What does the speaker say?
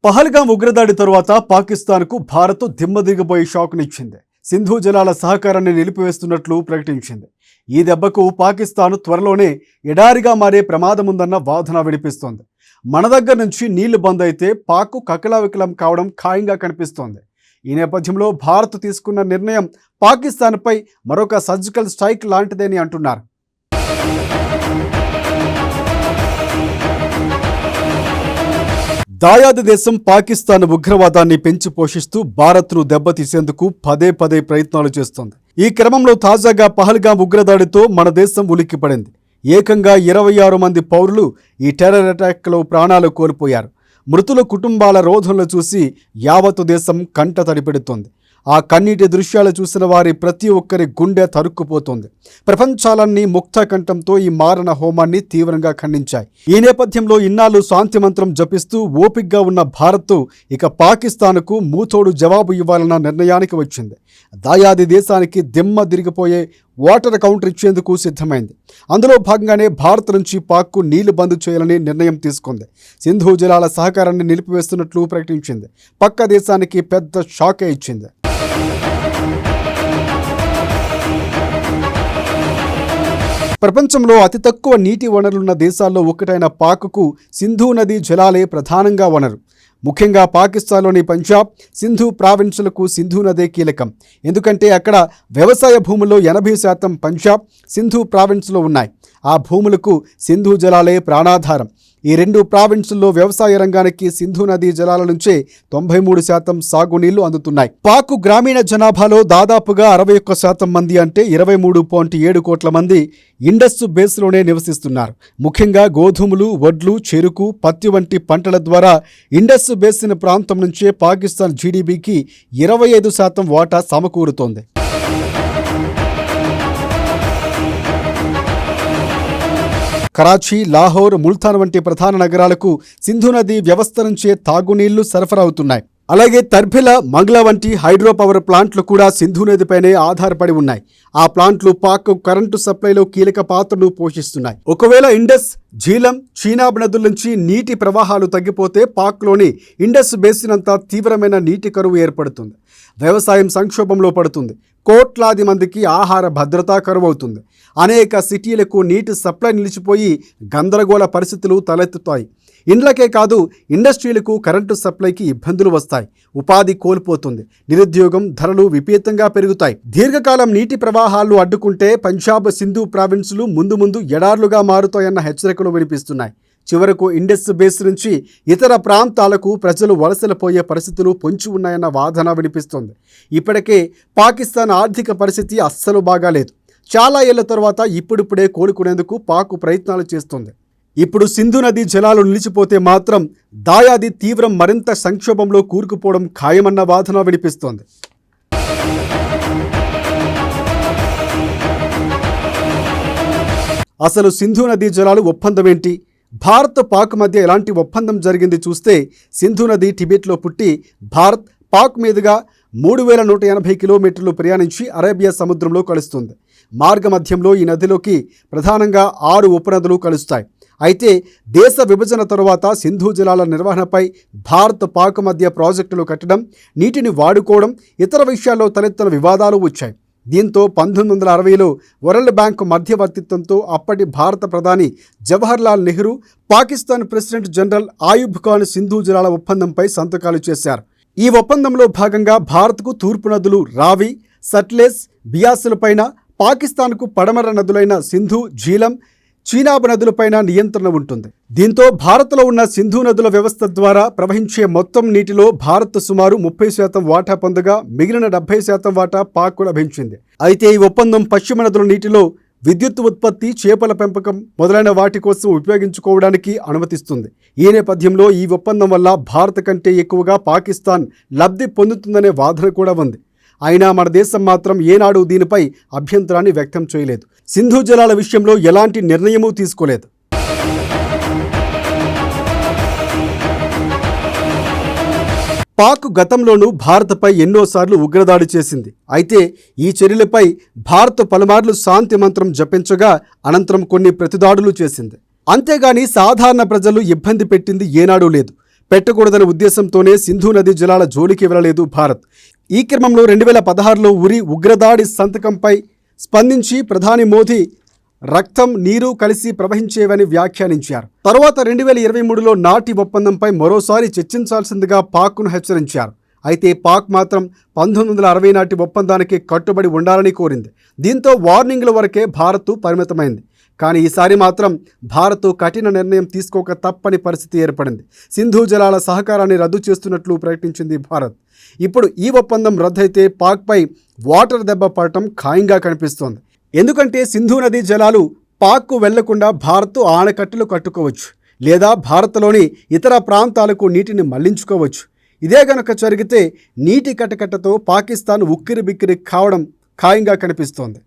పహల్గాం ఉగ్రదాడి తరువాత పాకిస్తాన్కు భారత్ దిమ్మదిగబోయే షాక్నిచ్చింది. సింధు జలాల సహకారాన్ని నిలిపివేస్తున్నట్లు ప్రకటించింది. ఈ దెబ్బకు పాకిస్తాన్ త్వరలోనే ఎడారిగా మారే ప్రమాదముందన్న వాదన వినిపిస్తోంది. మన దగ్గర నుంచి నీళ్లు బంద్ అయితే పాక్ కకలావికలం కావడం ఖాయంగా కనిపిస్తోంది. ఈ నేపథ్యంలో భారత్ తీసుకున్న నిర్ణయం పాకిస్తాన్పై మరొక సర్జికల్ స్ట్రైక్ లాంటిదేని అంటున్నారు. దాయాది దేశం పాకిస్తాన్ ఉగ్రవాదాన్ని పెంచి పోషిస్తూ భారత్ను దెబ్బతీసేందుకు పదే పదే ప్రయత్నాలు చేస్తోంది. ఈ క్రమంలో తాజాగా పహల్గాం ఉగ్రదాడితో మన దేశం ఉలిక్కిపడింది. ఏకంగా 26 మంది పౌరులు ఈ టెర్రర్ అటాక్లో ప్రాణాలు కోల్పోయారు. మృతుల కుటుంబాల రోధనలు చూసి యావత్తు దేశం కంట తడిపెడుతోంది. ఆ కన్నీటి దృశ్యాలు చూసిన వారి ప్రతి ఒక్కరి గుండె తరుక్కుపోతోంది. ప్రపంచాలన్నీ ముక్త కంఠంతో ఈ మారణ హోమాన్ని తీవ్రంగా ఖండించాయి. ఈ నేపథ్యంలో ఇన్నాళ్ళు శాంతి మంత్రం జపిస్తూ ఓపిగ్గా ఉన్న భారత్ ఇక పాకిస్తాన్కు మూతోడు జవాబు ఇవ్వాలన్న నిర్ణయానికి వచ్చింది. దాయాది దేశానికి దిమ్మ తిరిగిపోయే వాటర్ కౌంటర్ ఇచ్చేందుకు సిద్ధమైంది. అందులో భాగంగానే భారత్ నుంచి పాక్కు నీళ్లు బంద్ చేయాలని నిర్ణయం తీసుకుంది. సింధు జలాల సహకారాన్ని నిలిపివేస్తున్నట్లు ప్రకటించింది. పక్క దేశానికి పెద్ద షాకే ఇచ్చింది. ప్రపంచంలో అతి తక్కువ నీటి వనరులున్న దేశాల్లో ఒకటైన పాక్కు సింధు నదీ జలాలే ప్రధానంగా వనరు. ముఖ్యంగా పాకిస్తాన్లోని పంజాబ్, సింధు ప్రావిన్సులకు సింధు నదే కీలకం. ఎందుకంటే అక్కడ వ్యవసాయ భూముల్లో 80% పంజాబ్, సింధు ప్రావిన్స్లో ఉన్నాయి. ఆ భూములకు సింధు జలాలే ప్రాణాధారం. ఈ రెండు ప్రావిన్సుల్లో వ్యవసాయ రంగానికి సింధు నదీ జలాల నుంచే 93% సాగునీళ్లు అందుతున్నాయి. పాక్ గ్రామీణ జనాభాలో దాదాపుగా 61% మంది అంటే 23.7 కోట్ల మంది ఇండస్ బేస్లోనే నివసిస్తున్నారు. ముఖ్యంగా గోధుమలు, వడ్లు, చెరుకు, పత్తి వంటి పంటల ద్వారా ఇండస్ బేసిన్ ప్రాంతం నుంచే పాకిస్తాన్ జీడీపీకి 25% వాటా సమకూరుతోంది. కరాచీ, లాహోర్, ముల్తాన్ వంటి ప్రధాన నగరాలకు సింధు నదీ వ్యవస్థ నుంచే తాగునీళ్లు సరఫరా అవుతున్నాయి. అలాగే తర్బిల, మంగ్లా వంటి హైడ్రో పవర్ ప్లాంట్లు కూడా సింధు నదిపైనే ఆధారపడి ఉన్నాయి. ఆ ప్లాంట్లు పాక్ కరెంటు సప్లైలో కీలక పాత్రను పోషిస్తున్నాయి. ఒకవేళ ఇండస్, జీలం, చీనాబ్ నదుల నుంచి నీటి ప్రవాహాలు తగ్గిపోతే పాక్లోని ఇండస్ బేసిన్ అంతా తీవ్రమైన నీటి కరువు ఏర్పడుతుంది. వ్యవసాయం సంక్షోభంలో పడుతుంది. కోట్లాది మందికి ఆహార భద్రత కరువు అవుతుంది. అనేక సిటీలకు నీటి సప్లై నిలిచిపోయి గందరగోళ పరిస్థితులు తలెత్తుతాయి. ఇండ్లకే కాదు, ఇండస్ట్రీలకు కరెంటు సప్లైకి ఇబ్బందులు వస్తాయి. ఉపాధి కోల్పోతుంది. నిరుద్యోగం, ధరలు విపరీతంగా పెరుగుతాయి. దీర్ఘకాలం నీటి ప్రవాహాలు అడ్డుకుంటే పంజాబ్, సింధు ప్రావిన్సులు ముందు ఎడార్లుగా మారుతాయన్న హెచ్చరికలు వినిపిస్తున్నాయి. చివరకు ఇండస్ బేస్ నుంచి ఇతర ప్రాంతాలకు ప్రజలు వలసలపోయే పరిస్థితులు పొంచి ఉన్నాయన్న వాదన వినిపిస్తోంది. ఇప్పటికే పాకిస్తాన్ ఆర్థిక పరిస్థితి అస్సలు బాగాలేదు. చాలా ఏళ్ల తర్వాత ఇప్పుడిప్పుడే కోలుకునేందుకు పాక్ ప్రయత్నాలు చేస్తోంది. ఇప్పుడు సింధు నదీ జలాలు నిలిచిపోతే మాత్రం దాయాది తీవ్రం మరింత సంక్షోభంలో కూరుకుపోవడం ఖాయమన్న వాదన వినిపిస్తోంది. అసలు సింధు నదీ జలాలు ఒప్పందం ఏంటి? భారత్, పాక్ మధ్య ఎలాంటి ఒప్పందం జరిగింది చూస్తే, సింధు నది టిబెట్లో పుట్టి భారత్, పాక్ మీదుగా 3180 కిలోమీటర్లు ప్రయాణించి అరేబియా సముద్రంలో కలుస్తుంది. మార్గమధ్యంలో ఈ నదిలోకి ప్రధానంగా 6 ఉపనదులు కలుస్తాయి. అయితే దేశ విభజన తరువాత సింధు జలాల నిర్వహణపై భారత్, పాక్ మధ్య ప్రాజెక్టులు కట్టడం, నీటిని వాడుకోవడం, ఇతర విషయాల్లో తలెత్తిన వివాదాలు వచ్చాయి. దీంతో 1960లో వరల్డ్ బ్యాంక్ మధ్యవర్తిత్వంతో అప్పటి భారత ప్రధాని జవహర్లాల్ నెహ్రూ, పాకిస్తాన్ ప్రెసిడెంట్ జనరల్ ఆయుబ్ ఖాన్ సింధు జలాల ఒప్పందంపై సంతకాలు చేశారు. ఈ ఒప్పందంలో భాగంగా భారత్కు తూర్పు నదులు రావి, సట్లెజ్, బియాసులపైన, పాకిస్తాన్కు పడమర నదులైన సింధు, జీలం, చీనాబ్ నదులపైన నియంత్రణ ఉంటుంది. దీంతో భారత్లో ఉన్న సింధు నదుల వ్యవస్థ ద్వారా ప్రవహించే మొత్తం నీటిలో భారత్ సుమారు 30% వాటా పొందగా మిగిలిన 70% వాటా పాక్కు లభించింది. అయితే ఈ ఒప్పందం పశ్చిమ నదుల నీటిలో విద్యుత్ ఉత్పత్తి, చేపల పెంపకం మొదలైన వాటి కోసం ఉపయోగించుకోవడానికి అనుమతిస్తుంది. ఈ నేపథ్యంలో ఈ ఒప్పందం వల్ల భారత్ కంటే ఎక్కువగా పాకిస్తాన్ లబ్ధి పొందుతుందనే వాదన కూడా ఉంది. అయినా మన దేశం మాత్రం ఏనాడు దీనిపై అభ్యంతరాన్ని వ్యక్తం చేయలేదు. సింధు జలాల విషయంలో ఎలాంటి నిర్ణయమూ తీసుకోలేదు. పాక్ గతంలోనూ భారత్పై ఎన్నోసార్లు ఉగ్రదాడి చేసింది. అయితే ఈ చర్యలపై భారత్ పలుమార్లు శాంతి మంత్రం జపించగా అనంతరం కొన్ని ప్రతిదాడులు చేసింది. అంతేగాని సాధారణ ప్రజలు ఇబ్బంది పెట్టింది ఏనాడూ లేదు. పెట్టకూడదనే ఉద్దేశంతోనే సింధు నదీ జలాల జోలికి వెళ్ళలేదు భారత్. ఈ క్రమంలో 2016లో ఉరి ఉగ్రదాడి సంతకంపై స్పందించి ప్రధాని మోదీ రక్తం నీరు కలిసి ప్రవహించేవని వ్యాఖ్యానించారు. తర్వాత 2023లో నాటి ఒప్పందంపై మరోసారి చర్చించాల్సిందిగా పాక్ను హెచ్చరించారు. అయితే పాక్ మాత్రం 1960 నాటి ఒప్పందానికి కట్టుబడి ఉండాలని కోరింది. దీంతో వార్నింగ్ల వరకే భారత్ పరిమితమైంది. కానీ ఈసారి మాత్రం భారత్ కఠిన నిర్ణయం తీసుకోక తప్పని పరిస్థితి ఏర్పడింది. సింధు జలాల సహకారాన్ని రద్దు చేస్తున్నట్లు ప్రకటించింది భారత్. ఇప్పుడు ఈ ఒప్పందం రద్దయితే పాక్పై వాటర్ దెబ్బ పడటం ఖాయంగా కనిపిస్తోంది. ఎందుకంటే సింధు నదీ జలాలు పాక్కు వెళ్లకుండా భారత్ ఆనకట్టలు కట్టుకోవచ్చు, లేదా భారత్లోని ఇతర ప్రాంతాలకు నీటిని మళ్లించుకోవచ్చు. ఇదే గనక జరిగితే నీటి కటకట్టతో పాకిస్తాన్ ఉక్కిరి బిక్కిరి కావడం ఖాయంగా కనిపిస్తోంది.